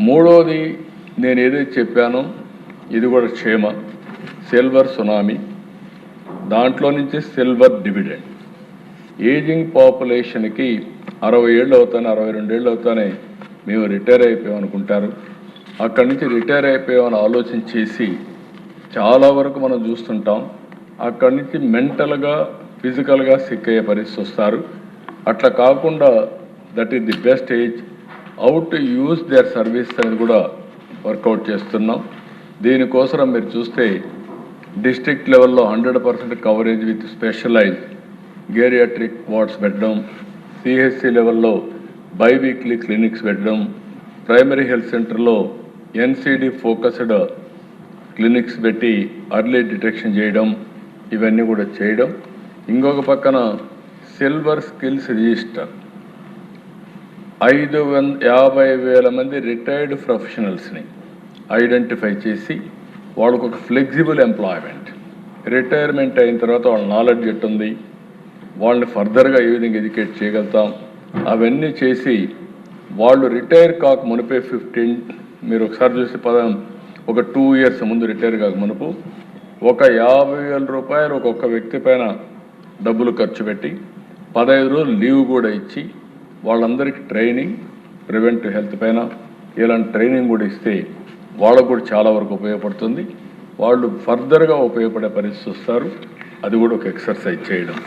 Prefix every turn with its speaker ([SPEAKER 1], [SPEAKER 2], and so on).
[SPEAKER 1] మూడోది నేను ఏదైతే చెప్పానో ఇది కూడా క్షేమ సిల్వర్ సునామీ, దాంట్లో నుంచి సిల్వర్ డివిడెండ్. ఏజింగ్ పాపులేషన్కి 60 ఏళ్ళు అవుతానే 62 ఏళ్ళు అవుతానే మేము రిటైర్ అయిపోయాం అనుకుంటారు. అక్కడి నుంచి రిటైర్ అయిపోయామని ఆలోచన చేసి చాలా వరకు మనం చూస్తుంటాం. అక్కడి నుంచి మెంటల్గా ఫిజికల్గా సిక్ అయ్యే పరిస్థితి వస్తారు. అట్లా కాకుండా that is the best age how to use their service అనేది కూడా వర్కౌట్ చేస్తున్నాం. దీనికోసం మీరు చూస్తే డిస్ట్రిక్ట్ లెవెల్లో 100% కవరేజ్ విత్ స్పెషలైజ్ గేరియాట్రిక్ వార్డ్స్ పెట్టడం, సిహెచ్సి లెవెల్లో బైవీక్లీ క్లినిక్స్ పెట్టడం, ప్రైమరీ హెల్త్ సెంటర్లో ఎన్సిడి ఫోకస్డ్ క్లినిక్స్ పెట్టి అర్లీ డిటెక్షన్ చేయడం, ఇవన్నీ కూడా చేయడం. ఇంకొక పక్కన సిల్వర్ స్కిల్స్ రిజిస్టర్ 50,000 మంది రిటైర్డ్ ప్రొఫెషనల్స్ని ఐడెంటిఫై చేసి వాళ్ళకు ఒక ఫ్లెక్సిబుల్ ఎంప్లాయ్మెంట్, రిటైర్మెంట్ అయిన తర్వాత వాళ్ళ నాలెడ్జ్ ఎట్టుంది, వాళ్ళని ఫర్దర్గా ఏ విధంగా ఎడ్యుకేట్ చేయగలుగుతాం, అవన్నీ చేసి వాళ్ళు రిటైర్ కాక మునిపే 15 మీరు ఒకసారి చూసి ఒక 2 ఇయర్స్ ముందు రిటైర్ కాక మునుపు ఒక 50,000 రూపాయలు ఒక్కొక్క వ్యక్తి పైన డబ్బులు ఖర్చు పెట్టి 15 రోజులు లీవ్ కూడా ఇచ్చి వాళ్ళందరికీ ట్రైనింగ్, ప్రివెంటివ్ హెల్త్ పైన ఇలాంటి ట్రైనింగ్ కూడా ఇస్తే వాళ్ళకు కూడా చాలా వరకు ఉపయోగపడుతుంది. వాళ్ళు ఫర్దర్గా ఉపయోగపడే పరిస్థితి వస్తారు. అది కూడా ఒక ఎక్సర్సైజ్ చేయడం.